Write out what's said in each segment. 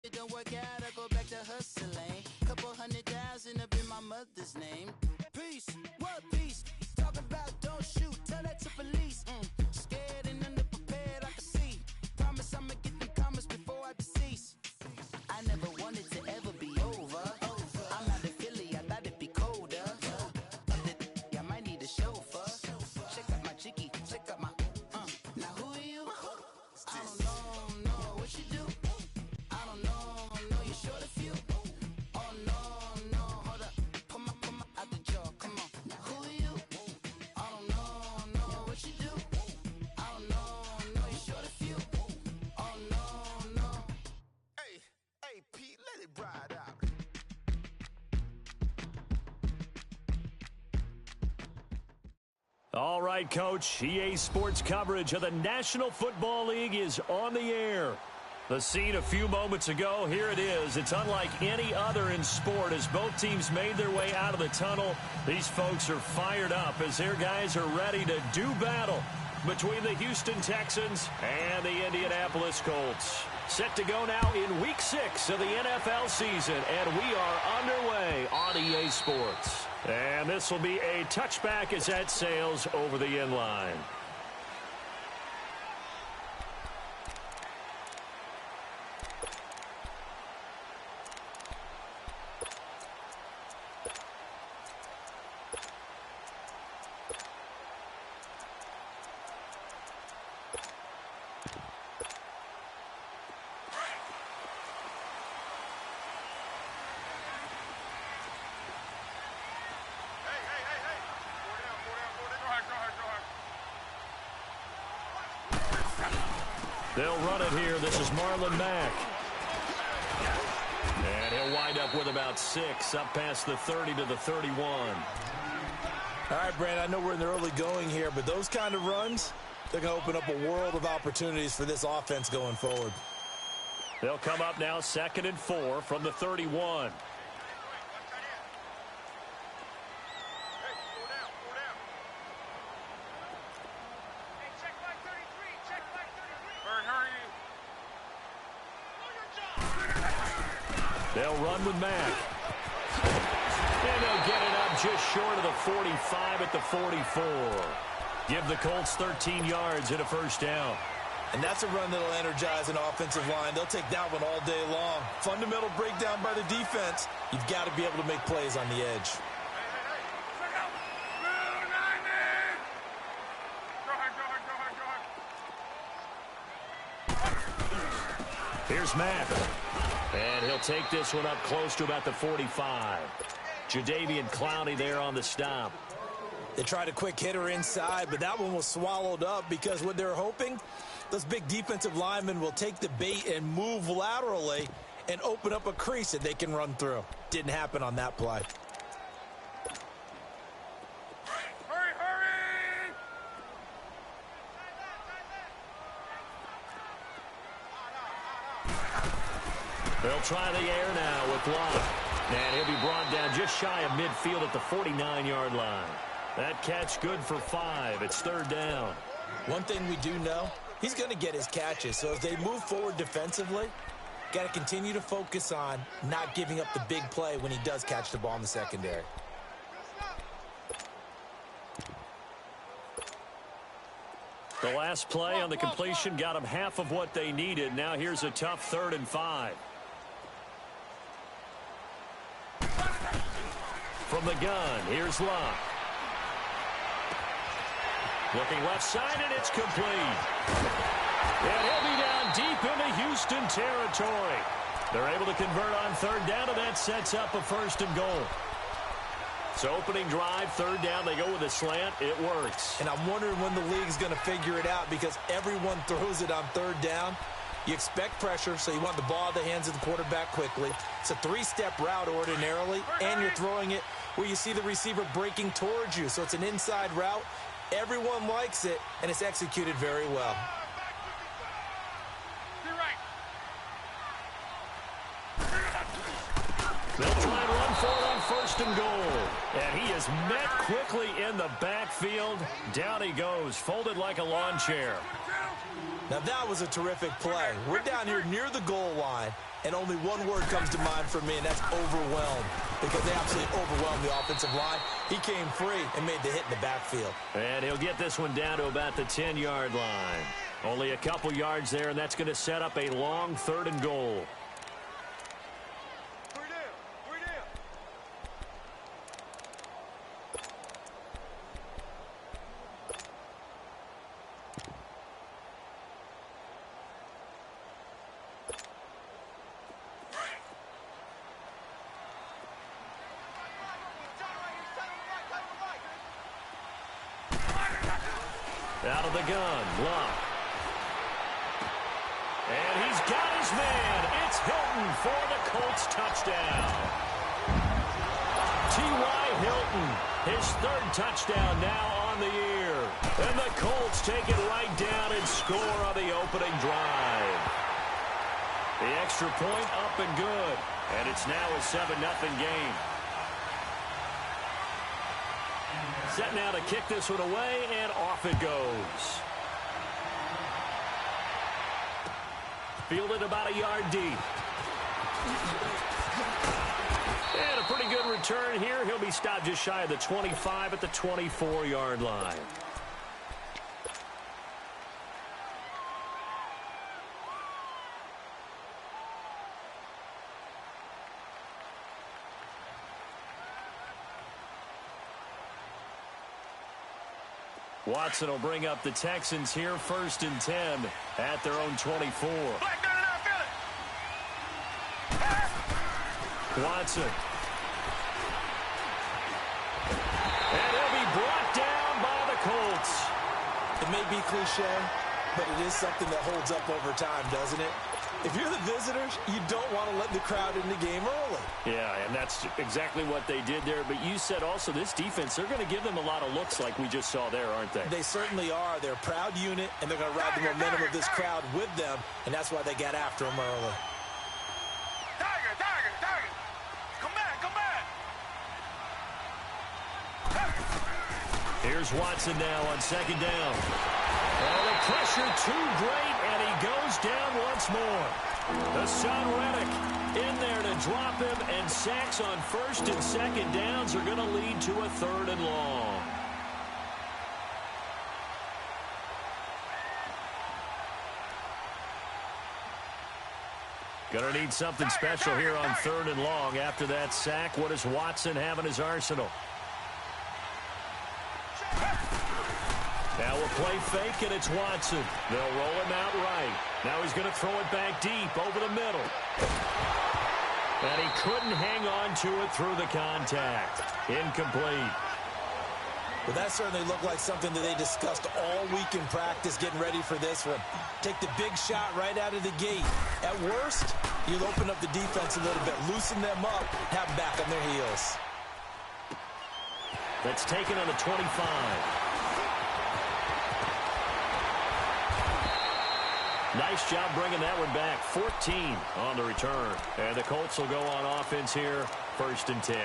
It don't work out, I go back to hustling. Couple 100,000 up in my mother's name. Peace, what peace? Talk about don't shoot, tell that to police. Scared and underprepared, I can see. Promise I'ma get them comments before I decease. I never wanted to ever be over. I'm not in Philly, I thought it'd be colder. I might need a chauffeur. Check out my chicky, check out my. Now who are you? I don't know what you do. I don't know, you short a few. Oh no, hold up. Come on, out the jaw, come on. Now who are you? I don't know what you do. I don't know, you short a few. Oh no. Hey, Pete, let it ride out. All right, Coach. EA Sports coverage of the National Football League is on the air. The scene a few moments ago, here it is. It's unlike any other in sport as both teams made their way out of the tunnel. These folks are fired up as their guys are ready to do battle between the Houston Texans and the Indianapolis Colts. Set to go now in Week 6 of the NFL season, and we are underway on EA Sports. And this will be a touchback as that sails over the end line. They'll run it here. This is Marlon Mack. And he'll wind up with about 6, up past the 30 to the 31. All right, Brandon, I know we're in the early going here, but those kind of runs, they're going to open up a world of opportunities for this offense going forward. They'll come up now 2nd and 4 from the 31. They'll run with Mack. And they'll get it up just short of the 45 at the 44. Give the Colts 13 yards and a first down. And that's a run that'll energize an offensive line. They'll take that one all day long. Fundamental breakdown by the defense. You've got to be able to make plays on the edge. Here's Mack. And he'll take this one up close to about the 45. Jadeveon Clowney there on the stop. They tried a quick hitter inside, but that one was swallowed up because what they're hoping, those big defensive linemen will take the bait and move laterally and open up a crease that they can run through. Didn't happen on that play. They'll try the air now with Locke. And he'll be brought down just shy of midfield at the 49-yard line. That catch good for 5. It's 3rd down. One thing we do know, he's going to get his catches. So as they move forward defensively, got to continue to focus on not giving up the big play when he does catch the ball in the secondary. The last play on the completion got them half of what they needed. Now here's a tough 3rd and 5. From the gun, here's Locke. Looking left side, and it's complete. And he'll be down deep into Houston territory. They're able to convert on 3rd down, and that sets up a 1st and goal. So opening drive, 3rd down, they go with a slant. It works. And I'm wondering when the league's going to figure it out because everyone throws it on 3rd down. You expect pressure, so you want the ball in the hands of the quarterback quickly. It's a 3-step route ordinarily, and you're throwing it where you see the receiver breaking towards you. So it's an inside route. Everyone likes it, and it's executed very well. They'll try and run for it on 1st and goal. And he is met quickly in the backfield. Down he goes, folded like a lawn chair. Now that was a terrific play. We're down here near the goal line. And only one word comes to mind for me, and that's overwhelmed, because they absolutely overwhelmed the offensive line. He came free and made the hit in the backfield. And he'll get this one down to about the 10-yard line. Only a couple yards there, and that's going to set up a long 3rd and goal. Out of the gun, Luck. And he's got his man. It's Hilton for the Colts touchdown. T.Y. Hilton, his 3rd touchdown now on the year. And the Colts take it right down and score on the opening drive. The extra point up and good. And it's now a 7-0 game. Set now to kick this one away, and off it goes. Fielded about a yard deep. And a pretty good return here. He'll be stopped just shy of the 25 at the 24-yard line. Watson will bring up the Texans here, 1st and 10 at their own 24. Watson. And he'll be brought down by the Colts. It may be cliche, but it is something that holds up over time, doesn't it? If you're the visitors, you don't want to let the crowd in the game early. Yeah, and that's exactly what they did there. But you said also this defense, they're going to give them a lot of looks like we just saw there, aren't they? They certainly are. They're a proud unit, and they're going to ride the momentum of this crowd with them, and that's why they got after them early. Tiger. Come back. Here's Watson now on 2nd down. Oh, the pressure too great, and he goes down once more. The son Reddick in there to drop him, and sacks on 1st and 2nd downs are going to lead to a 3rd and long. Going to need something special here on 3rd and long. After that sack, what does Watson have in his arsenal? Now we'll play fake, and it's Watson. They'll roll him out right. Now he's going to throw it back deep over the middle. And he couldn't hang on to it through the contact. Incomplete. Well, that certainly looked like something that they discussed all week in practice getting ready for this one. Take the big shot right out of the gate. At worst, you'll open up the defense a little bit, loosen them up, have them back on their heels. That's taken on the 25. Nice job bringing that one back. 14 on the return. And the Colts will go on offense here, 1st and 10.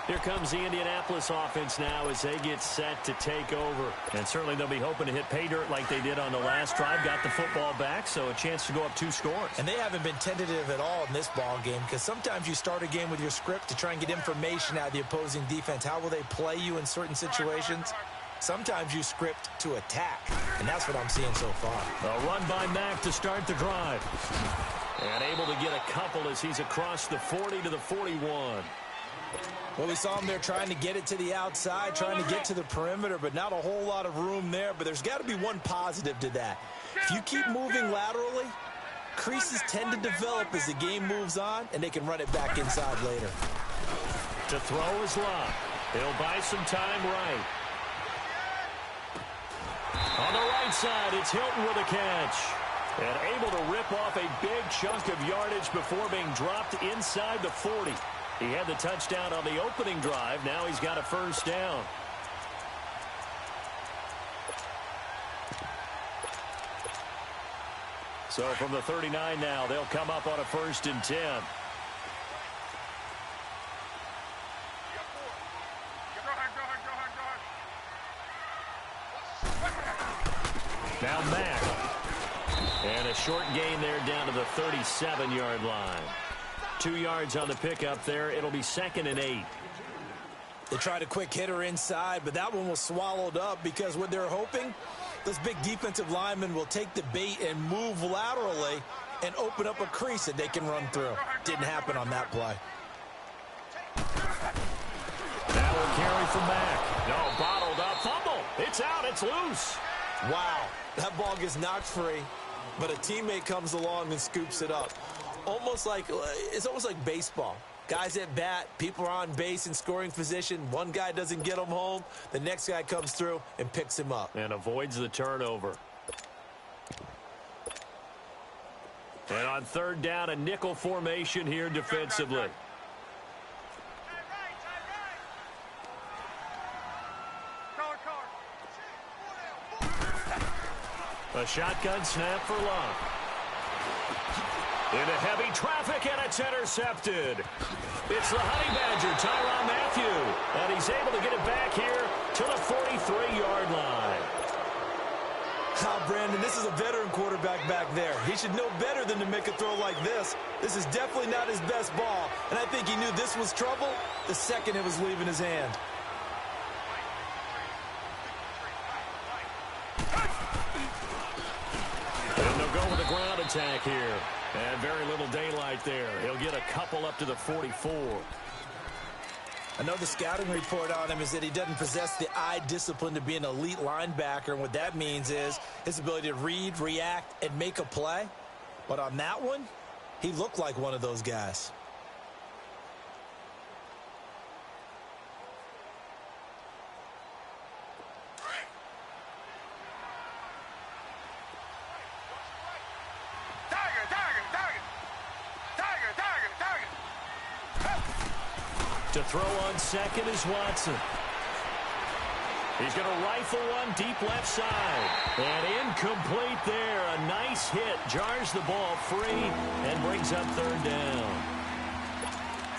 Here comes the Indianapolis offense now as they get set to take over. And certainly they'll be hoping to hit pay dirt like they did on the last drive. Got the football back, so a chance to go up 2 scores. And they haven't been tentative at all in this ball game, because sometimes you start a game with your script to try and get information out of the opposing defense. How will they play you in certain situations? Sometimes you script to attack, and that's what I'm seeing so far. A run by Mack to start the drive. And able to get a couple as he's across the 40 to the 41. Well, we saw him there trying to get it to the outside, trying to get to the perimeter, but not a whole lot of room there. But there's got to be one positive to that. If you keep moving laterally, creases tend to develop as the game moves on, and they can run it back inside later. To throw is Locke. He'll buy some time right. On the right side, it's Hilton with a catch. And able to rip off a big chunk of yardage before being dropped inside the 40. He had the touchdown on the opening drive. Now he's got a 1st down. So from the 39 now, they'll come up on a 1st and 10. Now Mack. And a short gain there down to the 37-yard line. 2 yards on the pickup there. It'll be 2nd and 8. They tried a quick hitter inside, but that one was swallowed up because what they're hoping, this big defensive lineman will take the bait and move laterally and open up a crease that they can run through. Didn't happen on that play. That will carry from back. No, bottled up. Fumble. It's out. It's loose. Wow. That ball gets knocked free, but a teammate comes along and scoops it up. It's almost like baseball. Guys at bat, people are on base in scoring position. One guy doesn't get him home. The next guy comes through and picks him up. And avoids the turnover. And on 3rd down, a nickel formation here defensively. A shotgun snap for Love. Into heavy traffic, and it's intercepted. It's the Honey Badger, Tyrann Mathieu. And he's able to get it back here to the 43-yard line. Brandon, this is a veteran quarterback back there. He should know better than to make a throw like this. This is definitely not his best ball, and I think he knew this was trouble the second it was leaving his hand. And they'll go with a ground attack here. And very little daylight there. He'll get a couple up to the 44. I know the scouting report on him is that he doesn't possess the eye discipline to be an elite linebacker, and what that means is his ability to read, react, and make a play. But on that one, he looked like one of those guys. To throw on 2nd is Watson. He's going to rifle one deep left side. And incomplete there. A nice hit. Jars the ball free and brings up 3rd down.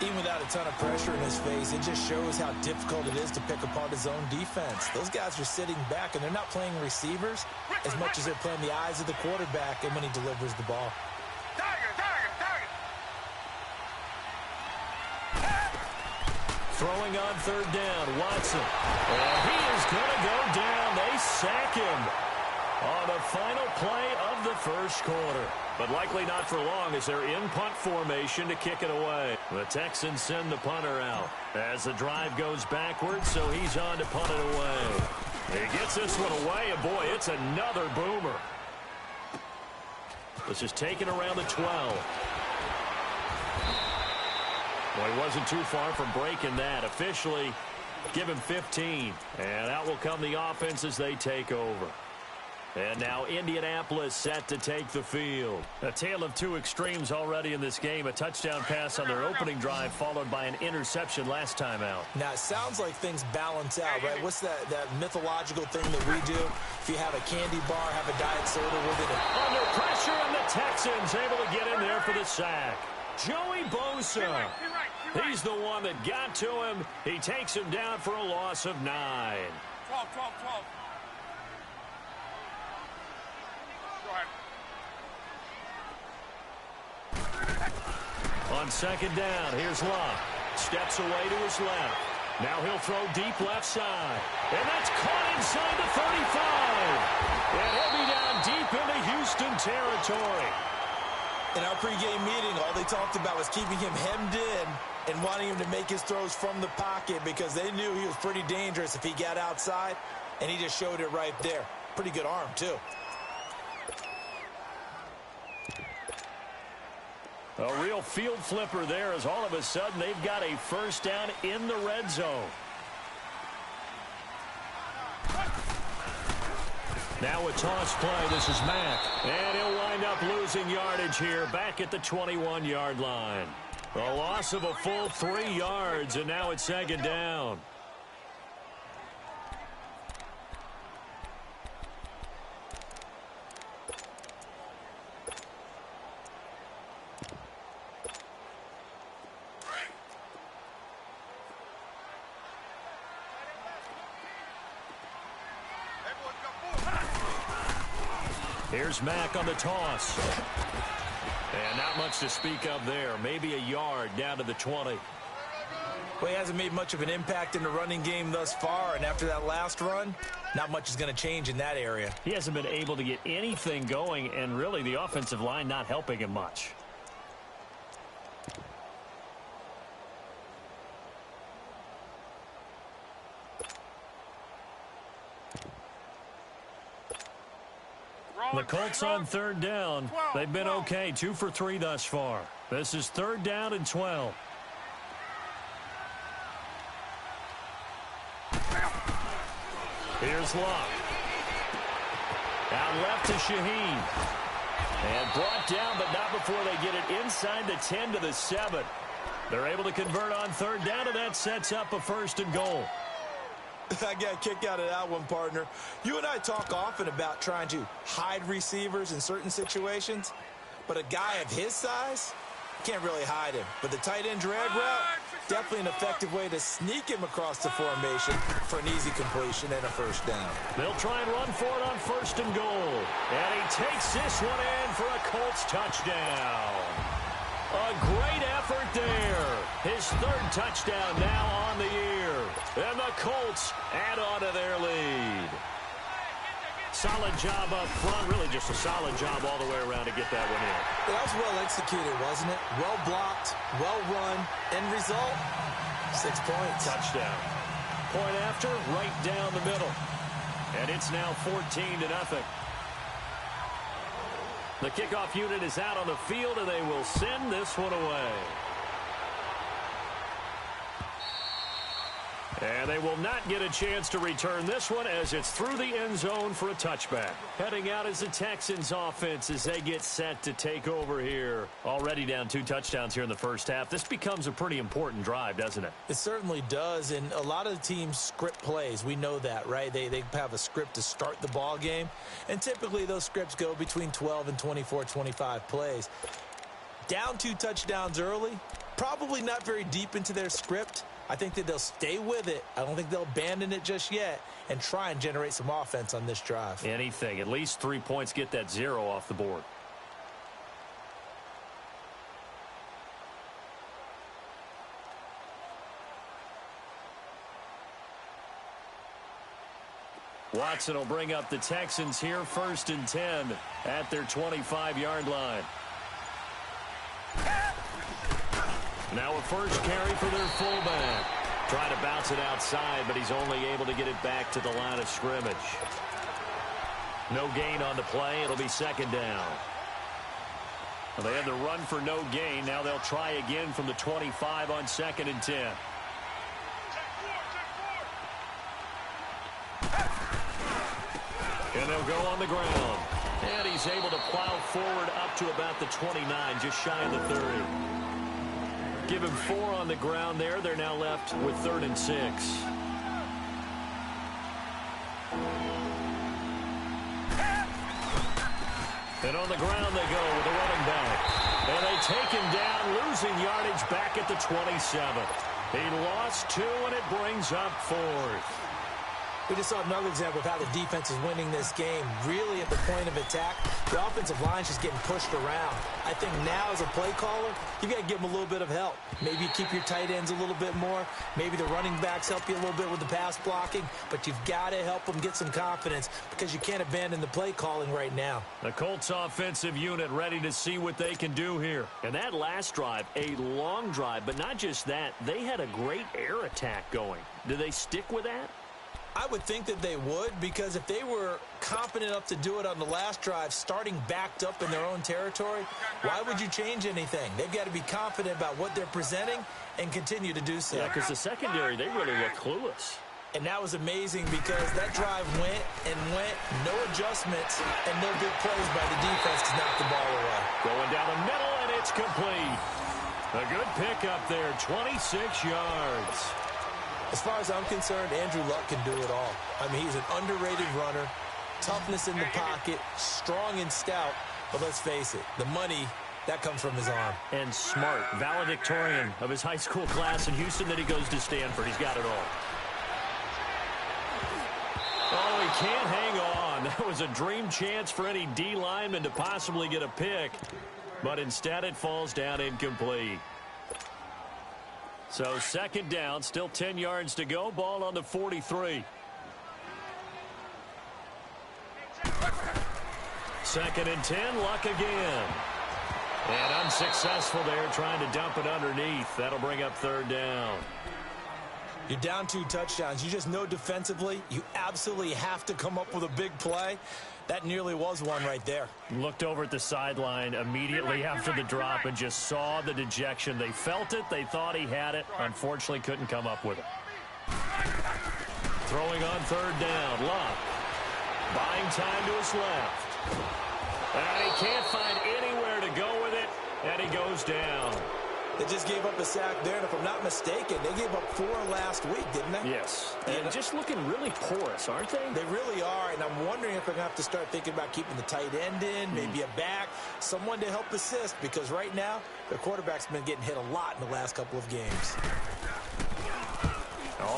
Even without a ton of pressure in his face, it just shows how difficult it is to pick apart his own defense. Those guys are sitting back, and they're not playing receivers as much as they're playing the eyes of the quarterback and when he delivers the ball. Throwing on 3rd down, Watson. And he is going to go down. They sack him on the final play of the 1st quarter. But likely not for long as they're in punt formation to kick it away. The Texans send the punter out as the drive goes backwards, so he's on to punt it away. He gets this one away, and boy, it's another boomer. This is taken around the 12. Well, he wasn't too far from breaking that. Officially, give him 15. And out will come the offense as they take over. And now Indianapolis set to take the field. A tale of two extremes already in this game. A touchdown pass on their opening drive followed by an interception last time out. Now, it sounds like things balance out, right? What's that mythological thing that we do? If you have a candy bar, have a diet soda with it. Under pressure, and the Texans able to get in there for the sack. Joey Bosa. He's the one that got to him. He takes him down for a loss of 9. 12. On 2nd down, here's Love. Steps away to his left. Now he'll throw deep left side. And that's caught inside the 35. And he'll be down deep into Houston territory. In our pregame meeting, all they talked about was keeping him hemmed in and wanting him to make his throws from the pocket because they knew he was pretty dangerous if he got outside, and he just showed it right there. Pretty good arm, too. A real field flipper there as all of a sudden they've got a 1st down in the red zone. Now a toss play. This is Mack. And he'll wind up losing yardage here back at the 21-yard line. A loss of a full 3 yards, and now it's 2nd down. Here's Mack on the toss. And not much to speak of there. Maybe a yard down to the 20. Well, he hasn't made much of an impact in the running game thus far, and after that last run, not much is going to change in that area. He hasn't been able to get anything going, and really the offensive line not helping him much. The Colts on third down. They've been okay, 2 for 3 thus far. This is third down and 12. Here's Locke. Out left to Shaheen. And brought down, but not before they get it inside the 10 to the 7. They're able to convert on third down, and that sets up a 1st and goal. I got a kick out of that one, partner. You and I talk often about trying to hide receivers in certain situations, but a guy of his size can't really hide him. But the tight end drag route, definitely an effective way to sneak him across the formation for an easy completion and a 1st down. They'll try and run for it on 1st and goal. And he takes this one in for a Colts touchdown. A great effort there. His 3rd touchdown now on the year. And the Colts add on to their lead. Solid job up front. Really just a solid job all the way around to get that one in. That was well executed, wasn't it? Well blocked, well run. End result, 6 points. Touchdown. Point after, right down the middle. And it's now 14-0. The kickoff unit is out on the field, and they will send this one away. And they will not get a chance to return this one as it's through the end zone for a touchback. Heading out is the Texans offense as they get set to take over here. Already down 2 touchdowns here in the first half. This becomes a pretty important drive, doesn't it? It certainly does, and a lot of the teams script plays. We know that, right? They have a script to start the ball game, and typically those scripts go between 12 and 24, 25 plays. Down 2 touchdowns early, probably not very deep into their script. I think that they'll stay with it. I don't think they'll abandon it just yet and try and generate some offense on this drive. Anything. At least 3 points, get that 0 off the board. Watson will bring up the Texans here 1st and 10 at their 25-yard line. Now a first carry for their fullback. Trying to bounce it outside, but he's only able to get it back to the line of scrimmage. No gain on the play. It'll be 2nd down. Well, they had the run for no gain. Now they'll try again from the 25 on 2nd and 10. And they'll go on the ground. And he's able to plow forward up to about the 29, just shy of the 30. Give him 4 on the ground there. They're now left with 3rd and 6. And on the ground they go with the running back. And they take him down, losing yardage back at the 27. He lost 2, and it brings up 4th. We just saw another example of how the defense is winning this game. Really at the point of attack, the offensive line's just getting pushed around. I think now as a play caller, you got to give them a little bit of help. Maybe you keep your tight ends a little bit more. Maybe the running backs help you a little bit with the pass blocking. But you've got to help them get some confidence because you can't abandon the play calling right now. The Colts offensive unit ready to see what they can do here. And that last drive, a long drive, but not just that. They had a great air attack going. Do they stick with that? I would think that they would, because if they were confident enough to do it on the last drive, starting backed up in their own territory, why would you change anything? They've got to be confident about what they're presenting and continue to do so. Yeah, because the secondary, they really look clueless. And that was amazing because that drive went, no adjustments, and no big plays by the defense to knock the ball away. Going down the middle, and it's complete. A good pickup there, 26 yards. As far as I'm concerned, Andrew Luck can do it all. I mean, he's an underrated runner, toughness in the pocket, strong and stout. But let's face it, the money, that comes from his arm. And smart, valedictorian of his high school class in Houston, then he goes to Stanford. He's got it all. Oh, he can't hang on. That was a dream chance for any D lineman to possibly get a pick, but instead it falls down incomplete. So second down, still 10 yards to go. Ball on the 43. Second and 10, Luck again. And unsuccessful there, trying to dump it underneath. That'll bring up third down. You're down 2 touchdowns. You just know defensively you absolutely have to come up with a big play. That nearly was one right there. Looked over at the sideline immediately after the drop and just saw the dejection. They felt it. They thought he had it. Unfortunately, couldn't come up with it. Throwing on third down. Luck. Buying time to his left. And he can't find anywhere to go with it, and he goes down. They just gave up a sack there, and if I'm not mistaken, they gave up 4 last week, didn't they? Yes. And just looking really porous, aren't they? They really are, and I'm wondering if they're going to have to start thinking about keeping the tight end in, maybe a back, someone to help assist, because right now, their quarterback's been getting hit a lot in the last couple of games.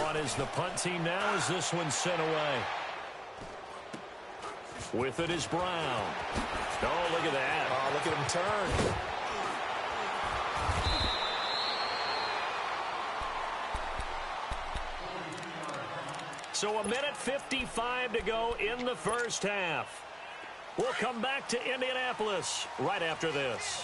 On is the punt team now as this one's sent away. With it is Brown. Oh, look at that. Oh, look at him turn. So 1:55 to go in the first half. We'll come back to Indianapolis right after this.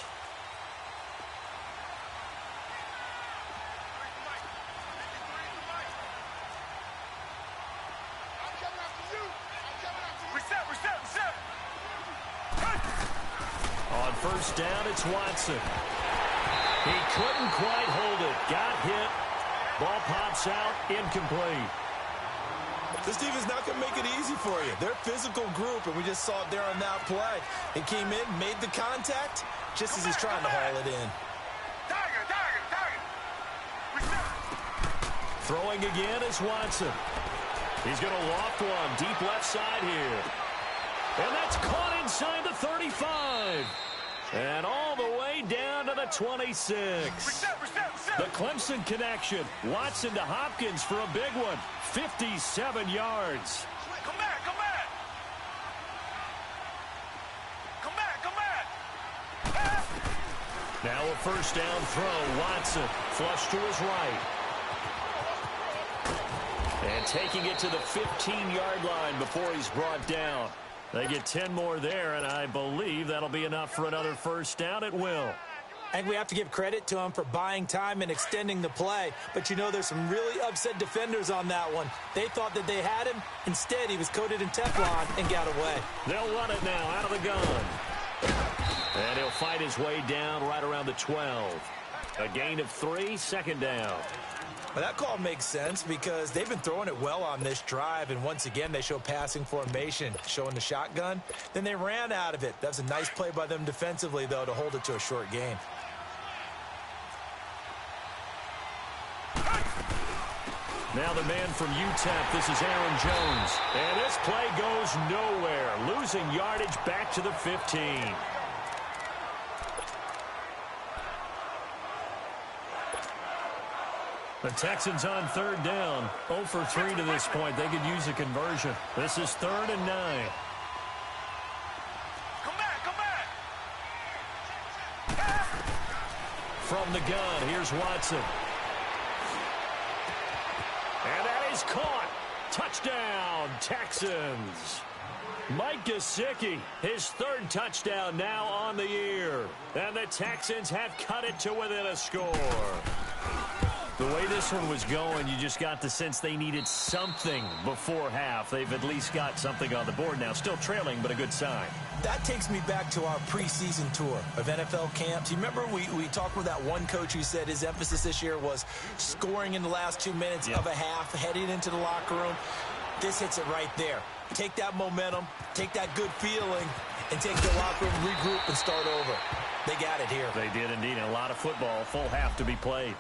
On first down, it's Watson. He couldn't quite hold it. Got hit. Ball pops out. Incomplete. This defense is not going to make it easy for you. They're a physical group, and we just saw it there on that play. He came in, made the contact, just as he's trying to haul it in. Throwing again is Watson. He's going to loft one. Deep left side here. And that's caught inside the 35. And all the way down to the 26. The Clemson connection. Watson to Hopkins for a big one. 57 yards. Come back, come back. Come back, come back. Now a first down throw. Watson flush to his right. And taking it to the 15-yard line before he's brought down. They get 10 more there, and I believe that'll be enough for another first down. It will. I think we have to give credit to him for buying time and extending the play. But, you know, there's some really upset defenders on that one. They thought that they had him. Instead, he was coated in Teflon and got away. They'll run it now out of the gun. And he'll fight his way down right around the 12. A gain of 3, second down. Well, that call makes sense because they've been throwing it well on this drive, and once again they show passing formation, showing the shotgun. Then they ran out of it. That's a nice play by them defensively, though, to hold it to a short gain. Now the man from UTEP, this is Aaron Jones. And this play goes nowhere, losing yardage back to the 15. The Texans on third down. 0 for 3 to this point. They could use a conversion. This is 3rd and 9. Come back, come back. From the gun, here's Watson. And that is caught. Touchdown, Texans. Mike Gesicki, his 3rd touchdown now on the year. And the Texans have cut it to within a score. The way this one was going, you just got the sense they needed something before half. They've at least got something on the board now. Still trailing, but a good sign. That takes me back to our preseason tour of NFL camps. You remember we talked with that one coach who said his emphasis this year was scoring in the last 2 minutes of a half, heading into the locker room. This hits it right there. Take that momentum, take that good feeling, and take the locker room, regroup, and start over. They got it here. They did indeed. A lot of football, full half to be played.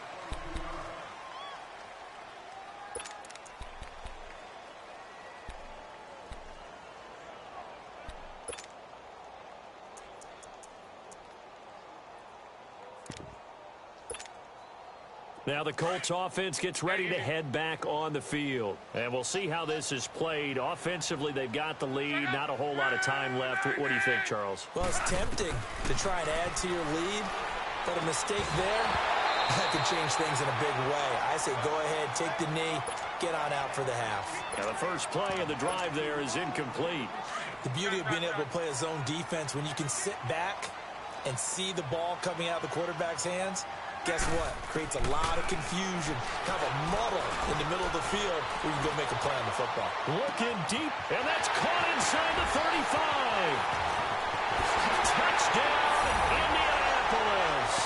Now the Colts offense gets ready to head back on the field. And we'll see how this is played. Offensively, they've got the lead. Not a whole lot of time left. What do you think, Charles? Well, it's tempting to try and add to your lead, but a mistake there, that could change things in a big way. I say go ahead, take the knee, get on out for the half. Now the first play of the drive there is incomplete. The beauty of being able to play a zone defense when you can sit back and see the ball coming out of the quarterback's hands, guess what? Creates a lot of confusion, kind of a muddle in the middle of the field where you can go make a play on the football. Looking deep, and that's caught inside the 35. Touchdown, Indianapolis.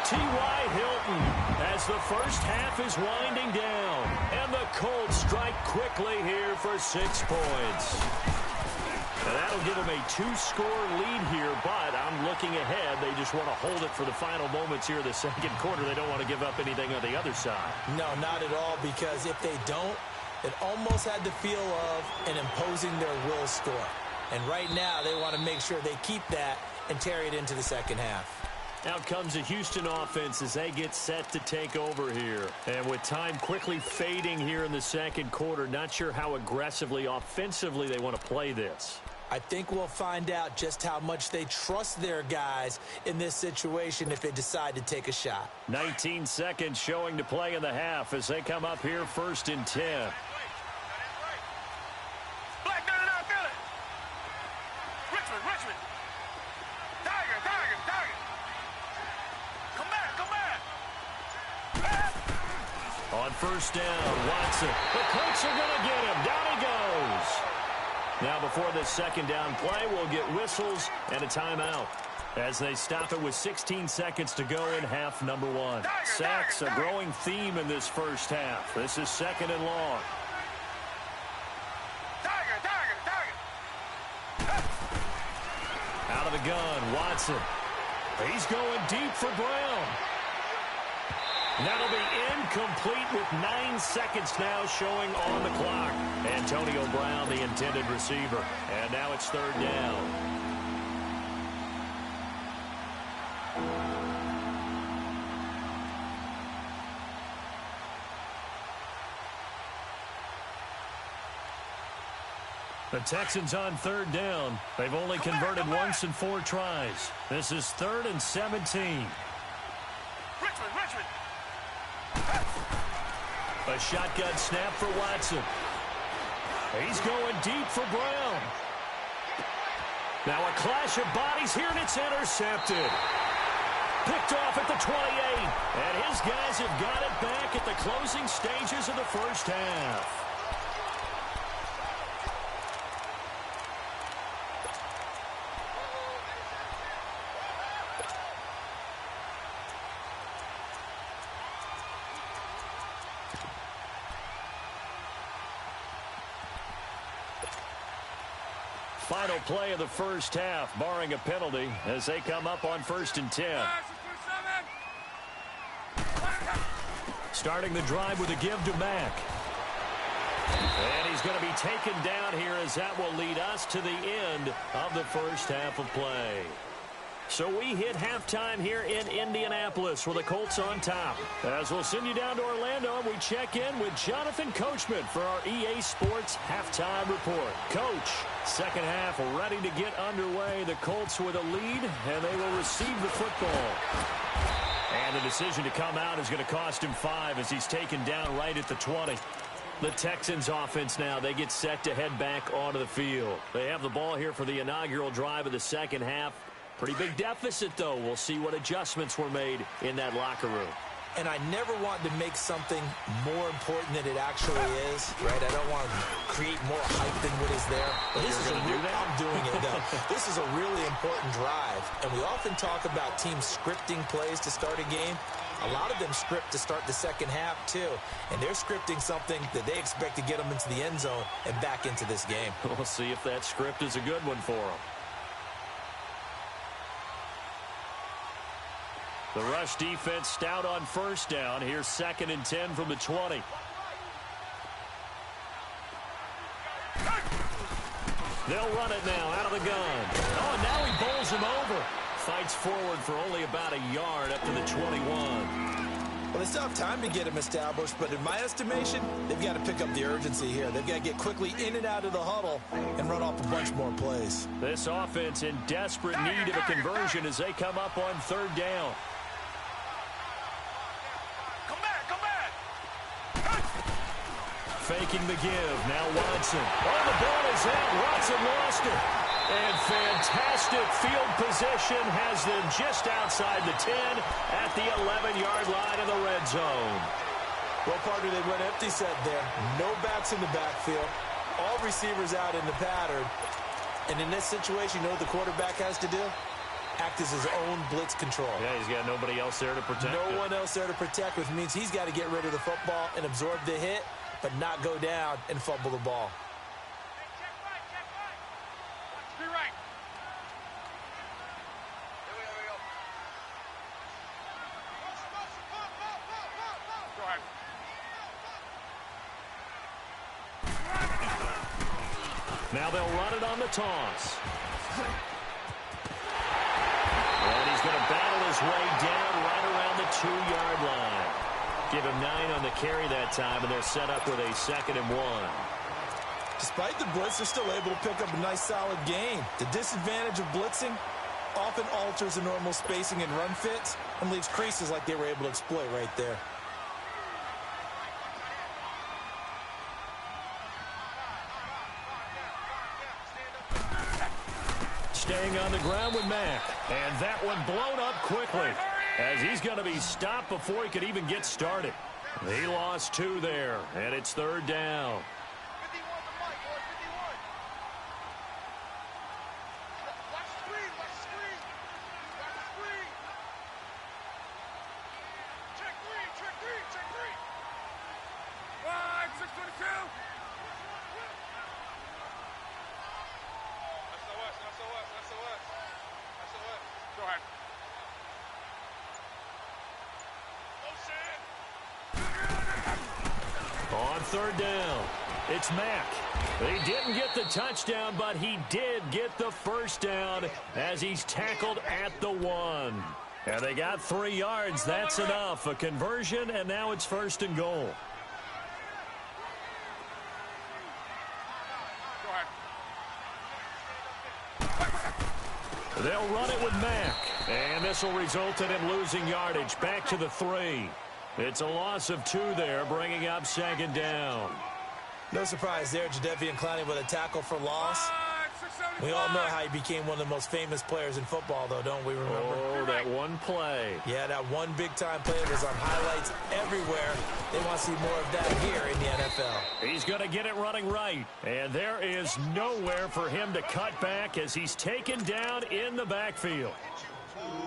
T.Y. Hilton as the first half is winding down, and the Colts strike quickly here for 6 points. And that'll give them a 2-score lead here, but I'm looking ahead. They just want to hold it for the final moments here in the second quarter. They don't want to give up anything on the other side. No, not at all, because if they don't, it almost had the feel of an imposing their will score. And right now, they want to make sure they keep that and carry it into the second half. Out comes the Houston offense as they get set to take over here. And with time quickly fading here in the second quarter, not sure how aggressively, offensively they want to play this. I think we'll find out just how much they trust their guys in this situation if they decide to take a shot. 19 seconds showing to play in the half as they come up here 1st and 10. Black gun it out, feel it. Richmond. Tiger. Come back. On 1st down, Watson. The Colts are going to get him. Down he goes. Now before this second down play, we'll get whistles and a timeout as they stop it with 16 seconds to go in half number 1. Sacks, a growing theme in this first half. This is 2nd and long. Out of the gun, Watson. He's going deep for Brown. That'll be incomplete with 9 seconds now showing on the clock. Antonio Brown, the intended receiver. And now it's 3rd down. The Texans on 3rd down. They've only converted once in 4 tries. This is 3rd and 17. Richmond. A shotgun snap for Watson. He's going deep for Brown. Now a clash of bodies here, and it's intercepted. Picked off at the 28. And his guys have got it back at the closing stages of the first half. Final play of the first half, barring a penalty, as they come up on 1st and 10. Starting the drive with a give to Mack. And he's going to be taken down here as that will lead us to the end of the first half of play. So we hit halftime here in Indianapolis with the Colts on top. As we'll send you down to Orlando, and we check in with Jonathan Coachman for our EA Sports Halftime Report. Coach, second half ready to get underway. The Colts with a lead, and they will receive the football. And the decision to come out is going to cost him 5 as he's taken down right at the 20. The Texans offense now, they get set to head back onto the field. They have the ball here for the inaugural drive of the second half. Pretty big deficit, though. We'll see what adjustments were made in that locker room. And I never want to make something more important than it actually is, right? I don't want to create more hype than what is there. But this is I'm doing it, though. This is a really important drive. And we often talk about teams scripting plays to start a game. A lot of them script to start the second half, too. And they're scripting something that they expect to get them into the end zone and back into this game. We'll see if that script is a good one for them. The rush defense stout on 1st down. Here's 2nd and 10 from the 20. They'll run it now out of the gun. Oh, and now he bowls him over. Fights forward for only about a yard up to the 21. Well, they still have time to get him established, but in my estimation, they've got to pick up the urgency here. They've got to get quickly in and out of the huddle and run off a bunch more plays. This offense in desperate need of a conversion as they come up on third down. Come back. Faking the give. Now Watson. Oh, the ball is out. Watson lost it. And fantastic field position has them just outside the 10 at the 11-yard line of the red zone. Well, partner, they went empty set there. No backs in the backfield. All receivers out in the pattern. And in this situation, you know what the quarterback has to do? Act as his own blitz control. Yeah, he's got nobody else there to protect him. No one else there to protect, which means he's got to get rid of the football and absorb the hit, but not go down and fumble the ball. Be right. Go ahead. Now they'll run it on the toss. And he's going to battle his way down right around the 2-yard line. Give him 9 on the carry that time, and they're set up with a 2nd and 1. Despite the blitz, they're still able to pick up a nice, solid gain. The disadvantage of blitzing often alters the normal spacing and run fits and leaves creases like they were able to exploit right there. Staying on the ground with Mack. And that one blown up quickly as he's going to be stopped before he could even get started. He lost 2 there, and it's third down. 51 to Mike, boy, 51. Watch the screen. Check three. 5, 622. SOS. Go ahead. On third down, it's Mack. He didn't get the touchdown, but he did get the first down as he's tackled at the 1. And they got 3 yards. That's enough. A conversion, and now it's 1st and goal. They'll run it with Mack. And this will result in him losing yardage back to the 3. It's a loss of 2 there, bringing up 2nd down. No surprise there, Jadeveon Clowney with a tackle for loss. We all know how he became one of the most famous players in football, though, don't we remember? Oh, that one play. Yeah, that one big-time play was on highlights everywhere. They want to see more of that here in the NFL. He's going to get it running right. And there is nowhere for him to cut back as he's taken down in the backfield.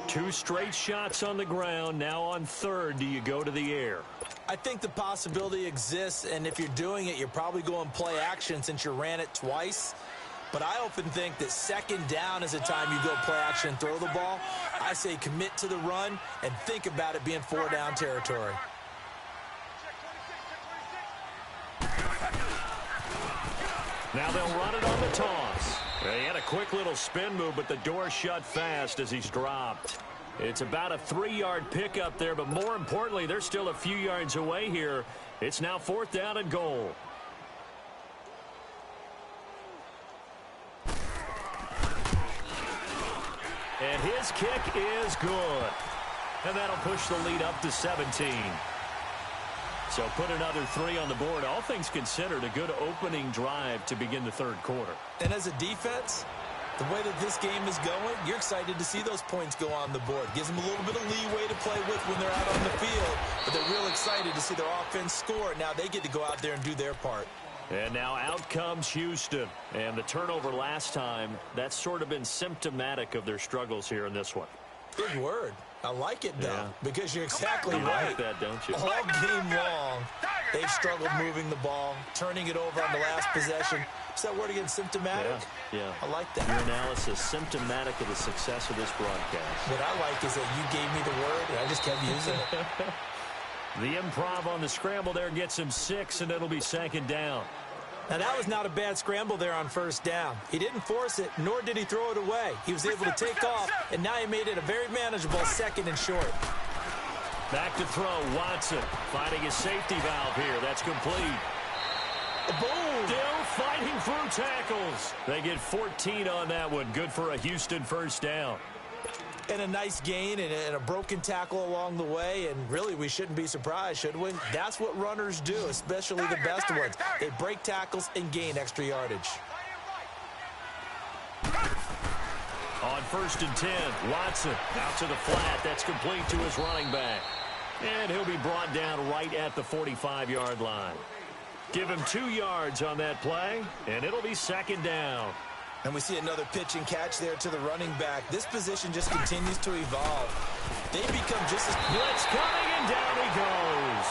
2 straight shots on the ground. Now on third, do you go to the air? I think the possibility exists, and if you're doing it, you're probably going play action since you ran it twice. But I often think that 2nd down is a time you go play action and throw the ball. I say commit to the run and think about it being 4 down territory. Now they'll run it on the toss. He had a quick little spin move, but the door shut fast as he's dropped. It's about a 3-yard pickup there, but more importantly, they're still a few yards away here. It's now 4th down and goal. And his kick is good. And that'll push the lead up to 17. So put another 3 on the board. All things considered, a good opening drive to begin the 3rd quarter. And as a defense, the way that this game is going, you're excited to see those points go on the board. Gives them a little bit of leeway to play with when they're out on the field. But they're real excited to see their offense score. Now they get to go out there and do their part. And now out comes Houston. And the turnover last time, that's sort of been symptomatic of their struggles here in this one. Big word. I like it, though, because you're exactly you right. like that, don't you? All game long, they've struggled moving the ball, turning it over on the last possession. Is that word again, symptomatic? Yeah. I like that. Your analysis, symptomatic of the success of this broadcast. What I like is that you gave me the word, and I just kept using it. The improv on the scramble there gets him 6, and it'll be 2nd down. Now, that was not a bad scramble there on 1st down. He didn't force it, nor did he throw it away. He was able to take off, and now he made it a very manageable 2nd and short. Back to throw, Watson finding his safety valve here. That's complete. Boom! Still fighting through tackles. They get 14 on that one. Good for a Houston first down. And a nice gain and a broken tackle along the way. And really, we shouldn't be surprised, should we? That's what runners do, especially the best ones. They break tackles and gain extra yardage. On 1st and 10, Watson out to the flat. That's complete to his running back. And he'll be brought down right at the 45-yard line. Give him 2 yards on that play, and it'll be 2nd down. And we see another pitch and catch there to the running back. This position just continues to evolve. They become just as... Blitz coming, and down he goes.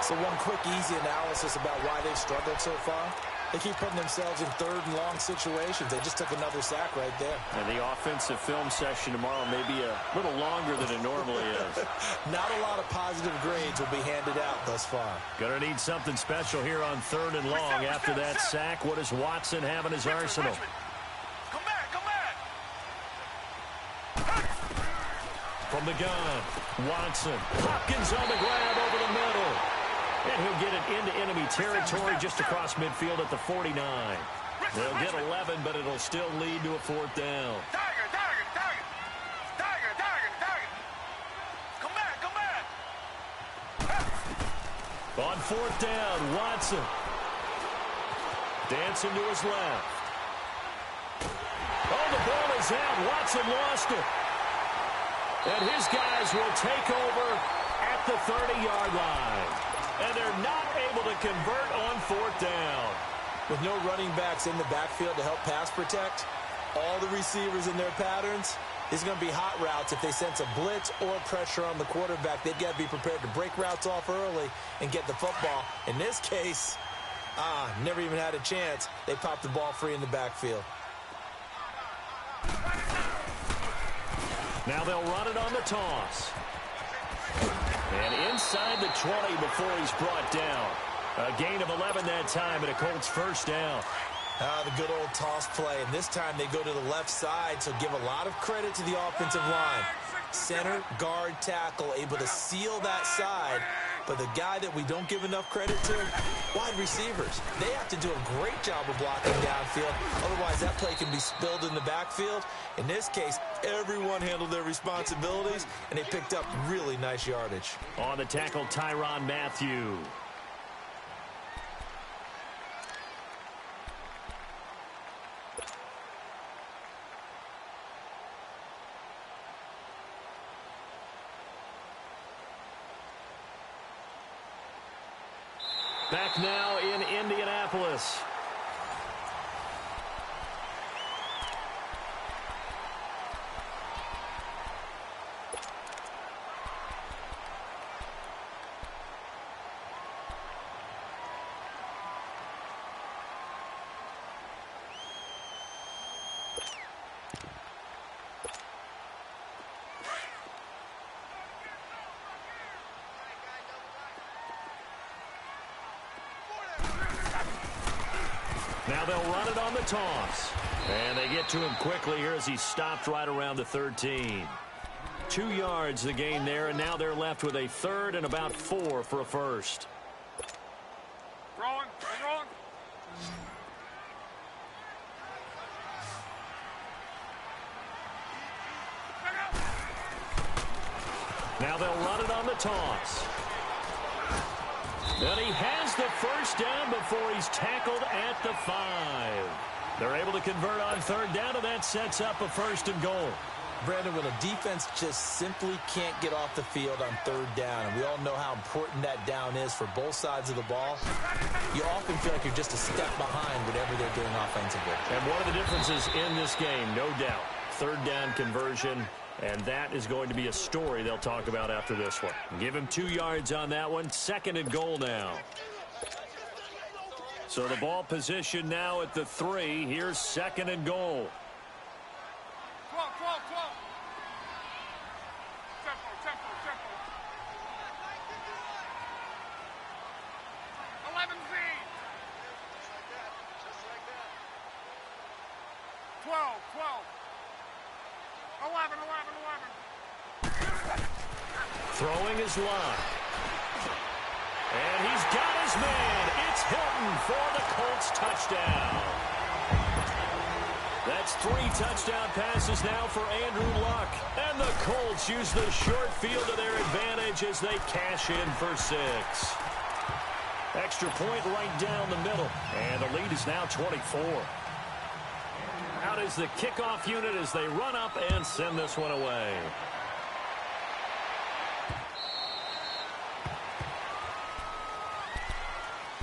So one quick, easy analysis about why they've struggled so far. They keep putting themselves in 3rd and long situations. They just took another sack right there. And the offensive film session tomorrow may be a little longer than it normally is. Not a lot of positive grades will be handed out thus far. Gonna need something special here on 3rd and long. After that sack, what does Watson have in his arsenal? Come back, come back. From the gun, Watson. Hopkins on the grab over the middle. And he'll get it into enemy territory just across midfield at the 49. They'll get 11, but it'll still lead to a 4th down. Tiger, tiger, tiger. Tiger, tiger, tiger. Come back, come back. On 4th down, Watson. Dancing to his left. Oh, the ball is out. Watson lost it. And his guys will take over at the 30-yard line. And they're not able to convert on 4th down. With no running backs in the backfield to help pass protect, all the receivers in their patterns, it's going to be hot routes. If they sense a blitz or pressure on the quarterback, they've got to be prepared to break routes off early and get the football. In this case, never even had a chance. They popped the ball free in the backfield. Now they'll run it on the toss. And inside the 20 before he's brought down. A gain of 11 that time, and a Colts first down. The good old toss play, and this time they go to the left side, so give a lot of credit to the offensive line. Center, guard, tackle, able to seal that side. But the guy that we don't give enough credit to, wide receivers. They have to do a great job of blocking downfield. Otherwise, that play can be spilled in the backfield. In this case, everyone handled their responsibilities, and they picked up really nice yardage. On the tackle, Tyrann Mathieu. Back now in Indianapolis. Now they'll run it on the toss. And they get to him quickly here as he stopped right around the 13. 2 yards the gain there, and now they're left with a 3rd and about 4 for a first. Throwing, throwing. Now they'll run it on the toss. And he has the first down before he's tackled at the 5. They're able to convert on 3rd down, and that sets up a 1st and goal. Brandon, when a defense just simply can't get off the field on 3rd down, and we all know how important that down is for both sides of the ball, you often feel like you're just a step behind whatever they're doing offensively. And one of the differences in this game, no doubt, 3rd down conversion. And that is going to be a story they'll talk about after this one. Give him 2 yards on that one. 2nd and goal now. So the ball position now at the 3. Here's 2nd and goal. 12, 12, 12. Tempo, tempo, tempo. 11 Z. Just like that. 12, 12. 11, 11, 11. Throwing his line. And he's got his man. It's Hilton for the Colts touchdown. That's 3 touchdown passes now for Andrew Luck. And the Colts use the short field to their advantage as they cash in for 6. Extra point right down the middle. And the lead is now 24. Out is the kickoff unit as they run up and send this one away.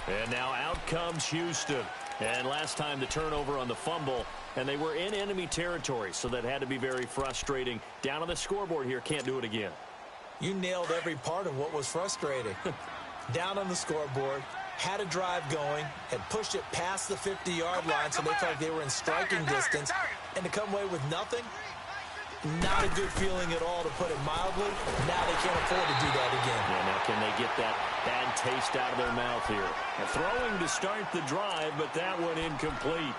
And now out comes Houston. And last time the turnover on the fumble, and they were in enemy territory, so that had to be very frustrating. Down on the scoreboard here, can't do it again. You nailed every part of what was frustrating. Down on the scoreboard, had a drive going, had pushed it past the 50-yard line, so they felt like they were in striking distance, and to come away with nothing, not a good feeling at all, to put it mildly. Now they can't afford to do that again. Yeah, now can they get that bad taste out of their mouth here? And throwing to start the drive, but that one incomplete.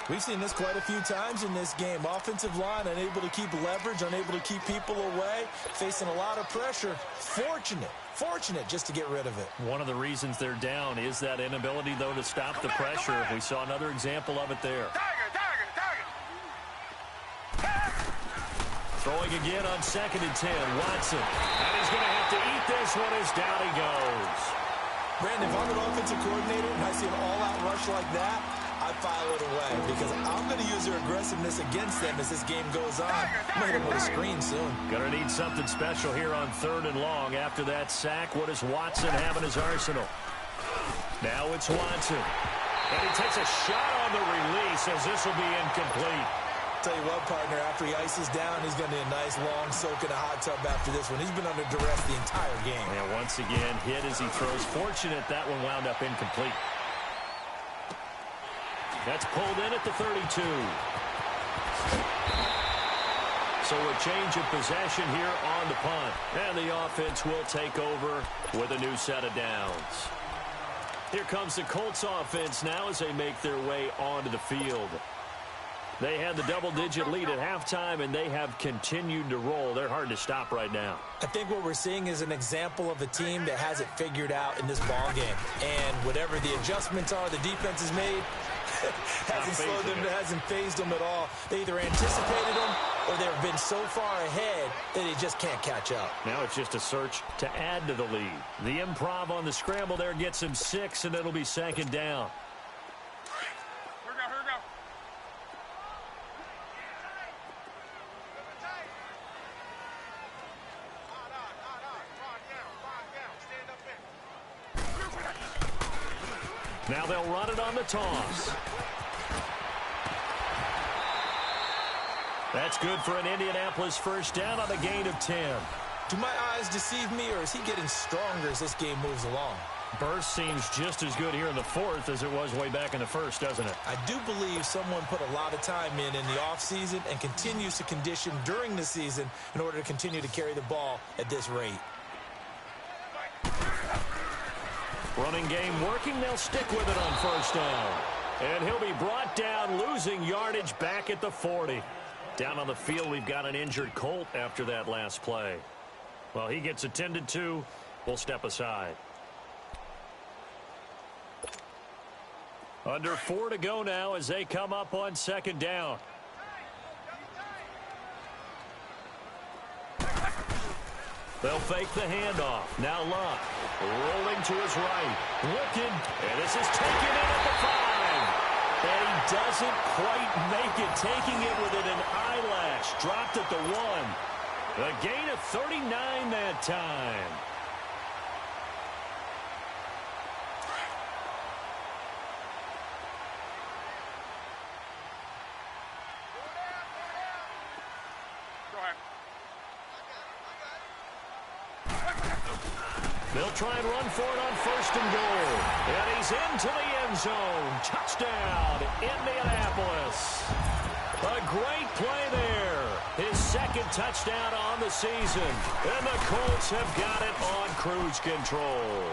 We've seen this quite a few times in this game. Offensive line unable to keep leverage, unable to keep people away, facing a lot of pressure. Fortunate just to get rid of it. One of the reasons they're down is that inability, though, to stop the pressure. We saw another example of it there. Throwing again on 2nd and 10. Watson. And he's going to have to eat this one as down he goes. Brandon, if I'm an offensive coordinator and I see an all-out rush like that, I file it away because I'm going to use their aggressiveness against them as this game goes on. I'm going to hit them with a screen soon. Going to need something special here on 3rd and long. After that sack, what does Watson have in his arsenal? Now it's Watson. And he takes a shot on the release as this will be incomplete. Tell you what, partner, after he ices down, he's going to need a nice long soak in a hot tub after this one. He's been under duress the entire game. And once again, hit as he throws. Fortunate that one wound up incomplete. That's pulled in at the 32. So a change of possession here on the punt. And the offense will take over with a new set of downs. Here comes the Colts offense now as they make their way onto the field. They had the double-digit lead at halftime, and they have continued to roll. They're hard to stop right now. I think what we're seeing is an example of a team that has it figured out in this ball game. And whatever the adjustments are the defense has made, hasn't slowed them, hasn't phased them at all. They either anticipated them or they've been so far ahead that they just can't catch up. Now it's just a search to add to the lead. The improv on the scramble there gets him 6, and it'll be 2nd down. Now they'll run it on the toss. That's good for an Indianapolis first down on a gain of 10. Do my eyes deceive me, or is he getting stronger as this game moves along? Burst seems just as good here in the 4th as it was way back in the 1st, doesn't it? I do believe someone put a lot of time in the offseason and continues to condition during the season in order to continue to carry the ball at this rate. Running game working. They'll stick with it on first down. And he'll be brought down, losing yardage back at the 40. Down on the field, we've got an injured Colt after that last play. Well, he gets attended to. We'll step aside. Under 4 to go now as they come up on 2nd down. They'll fake the handoff. Now Luck rolling to his right. Looking. And this is taken in at the 5. And he doesn't quite make it. Taking it within an eyelash. Dropped at the 1. A gain of 39 that time. They'll try and run for it on 1st and goal. And he's into the end zone. Touchdown, Indianapolis. A great play there. His 2nd touchdown on the season. And the Colts have got it on cruise control.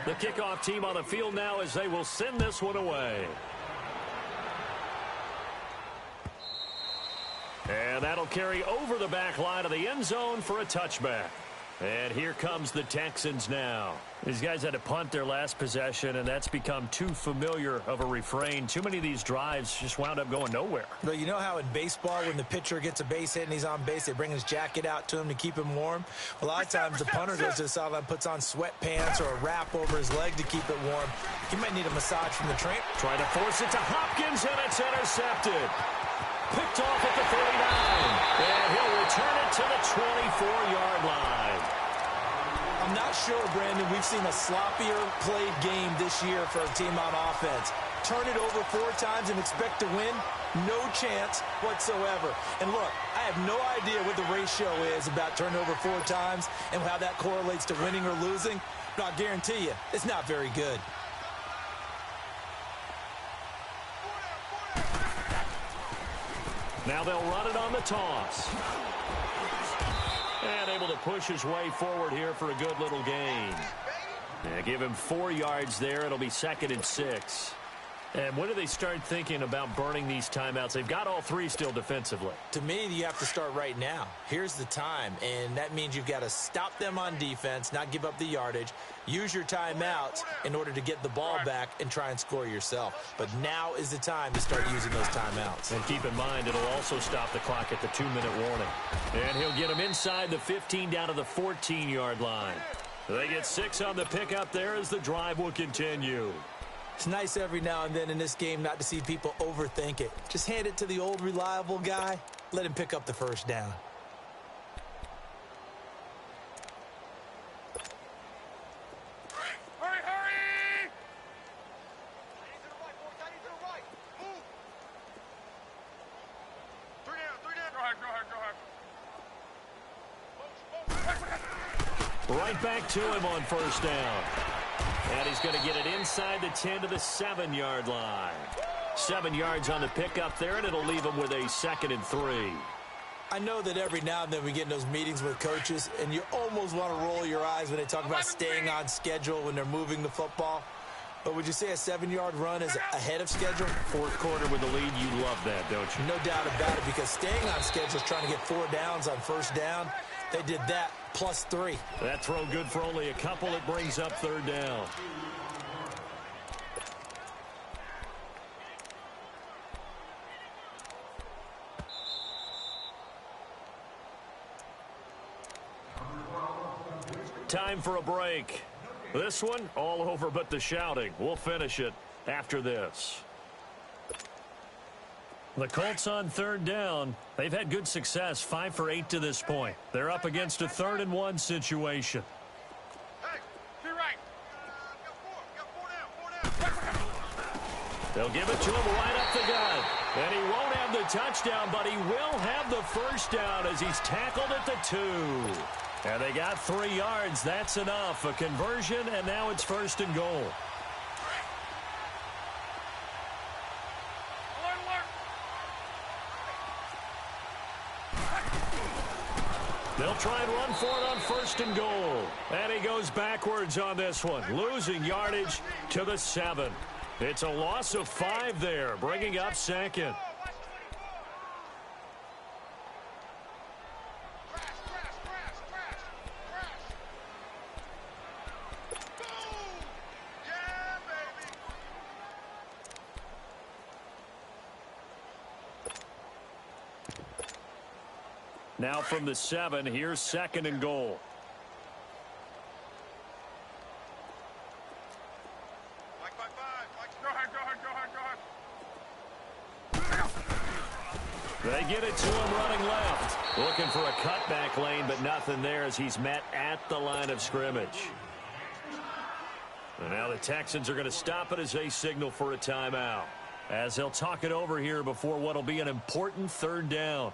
The kickoff team on the field now as they will send this one away. And that'll carry over the back line of the end zone for a touchback. And here comes the Texans now. These guys had to punt their last possession, and that's become too familiar of a refrain. Too many of these drives just wound up going nowhere. Well, you know how in baseball when the pitcher gets a base hit and he's on base, they bring his jacket out to him to keep him warm? A lot of times the punter goes to the sideline, puts on sweatpants or a wrap over his leg to keep it warm. He might need a massage from the trainer. Trying to force it to Hopkins, and it's intercepted. Picked off at the 39, and he'll return it to the 24-yard line. I'm not sure, Brandon, we've seen a sloppier played game this year for a team on offense. Turn it over 4 times and expect to win? No chance whatsoever. And look, I have no idea what the ratio is about turning over 4 times and how that correlates to winning or losing, but I'll guarantee you, it's not very good. Now they'll run it on the toss. And able to push his way forward here for a good little gain. And give him 4 yards there. It'll be 2nd and 6. And when do they start thinking about burning these timeouts? They've got all 3 still defensively. To me, you have to start right now. Here's the time, and that means you've got to stop them on defense, not give up the yardage, use your timeouts in order to get the ball back and try and score yourself. But now is the time to start using those timeouts. And keep in mind, it'll also stop the clock at the 2-minute warning. And he'll get them inside the 15 down to the 14-yard line. They get 6 on the pickup there as the drive will continue. It's nice every now and then in this game not to see people overthink it. Just hand it to the old reliable guy. Let him pick up the first down. Hurry, hurry! Tight to the right, boy. Tight to the right. Move. 3 down, 3 down. Go ahead. Right back to him on first down. And he's going to get it inside the 10 to the 7-yard line. 7 yards on the pickup there, and it'll leave him with a 2nd and 3. I know that every now and then we get in those meetings with coaches, and you almost want to roll your eyes when they talk about staying on schedule when they're moving the football. But would you say a 7-yard run is ahead of schedule? 4th quarter with the lead, you love that, don't you? No doubt about it, because staying on schedule is trying to get 4 downs on first down. They did that plus 3. That throw good for only a couple. It brings up 3rd down. Time for a break. This one, all over but the shouting. We'll finish it after this. The Colts on 3rd down. They've had good success, 5 for 8 to this point. They're up against a 3rd and 1 situation. Hey, to your right. Got 4 down. They'll give it to him right up the gut. And he won't have the touchdown, but he will have the first down as he's tackled at the 2. And they got 3 yards. That's enough. A conversion, and now it's 1st and goal. They'll try and run for it on 1st and goal. And he goes backwards on this one, losing yardage to the 7. It's a loss of 5 there, bringing up 2nd. Now from the 7, here's 2nd and goal. They get it to him running left. Looking for a cutback lane, but nothing there as he's met at the line of scrimmage. And now the Texans are going to stop it as they signal for a timeout, as they'll talk it over here before what will be an important 3rd down.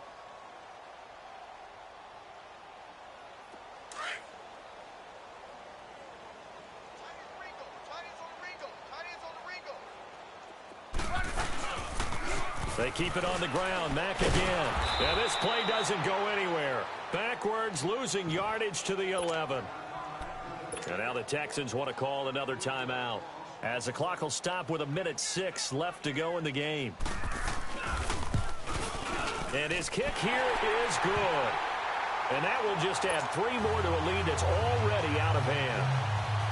They keep it on the ground. Mack again. And this play doesn't go anywhere. Backwards, losing yardage to the 11. And now the Texans want to call another timeout, as the clock will stop with 1:06 left to go in the game. And his kick here is good. And that will just add 3 more to a lead that's already out of hand.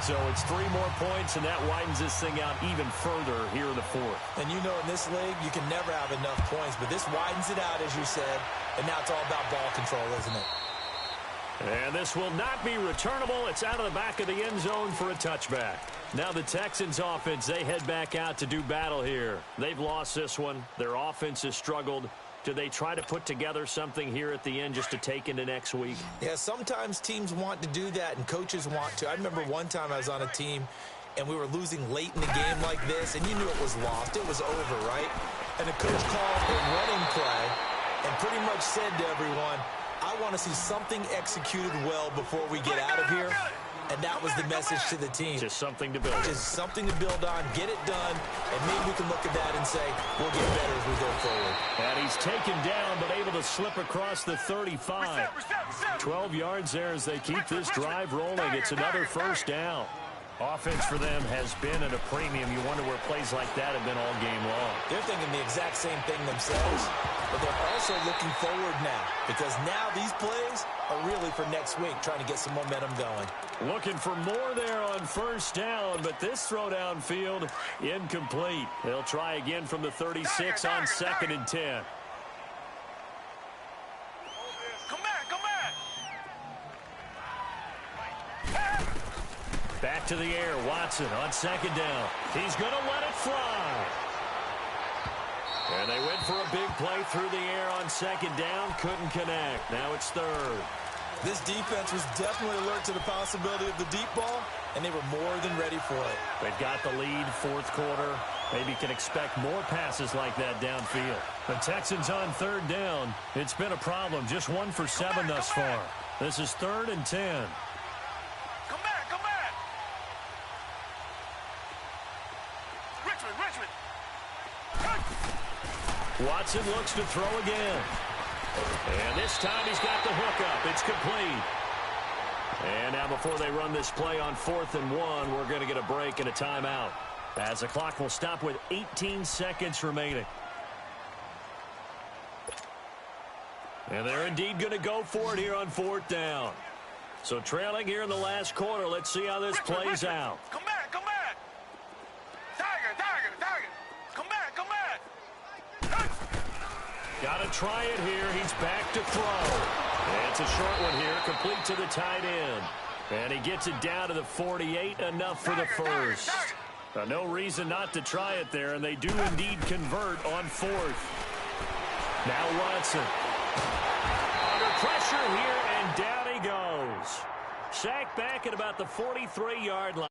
So it's 3 more points, and that widens this thing out even further here in the fourth. And you know in this league, you can never have enough points, but this widens it out, as you said, and now it's all about ball control, isn't it? And this will not be returnable. It's out of the back of the end zone for a touchback. Now the Texans offense, they head back out to do battle here. They've lost this one. Their offense has struggled. Do they try to put together something here at the end just to take into next week? Yeah, sometimes teams want to do that and coaches want to. I remember one time I was on a team and we were losing late in the game like this, and you knew it was lost. It was over, right? And the coach called a running play and pretty much said to everyone, I want to see something executed well before we get out of here. And that was the message to the team. Just something to build. Just something to build on, get it done, and maybe we can look at that and say, we'll get better as we go forward. And he's taken down, but able to slip across the 35. 12 yards there as they keep this drive rolling. It's another first down. Offense for them has been at a premium. You wonder where plays like that have been all game long. They're thinking the exact same thing themselves, but they're also looking forward now, because now these plays are really for next week, trying to get some momentum going. Looking for more there on first down, but this throw downfield incomplete. They'll try again from the 36 on 2nd and 10. Back to the air, Watson on 2nd down. He's going to let it fly. And they went for a big play through the air on 2nd down. Couldn't connect. Now it's 3rd. This defense was definitely alert to the possibility of the deep ball, and they were more than ready for it. They've got the lead, 4th quarter. Maybe can expect more passes like that downfield. The Texans on 3rd down. It's been a problem. Just 1 for 7 thus far. This is 3rd and 10. Watson looks to throw again. And this time he's got the hook up. It's complete. And now before they run this play on 4th and 1, we're going to get a break and a timeout, as the clock will stop with 18 seconds remaining. And they're indeed going to go for it here on 4th down. So trailing here in the last quarter. Let's see how this plays out. Come back, come back. Tiger. Come back. Got to try it here. He's back to throw. And it's a short one here, complete to the tight end. And he gets it down to the 48, enough for the first. No reason not to try it there, and they do indeed convert on 4th. Now Watson. Under pressure here, and down he goes. Sacked back at about the 43-yard line.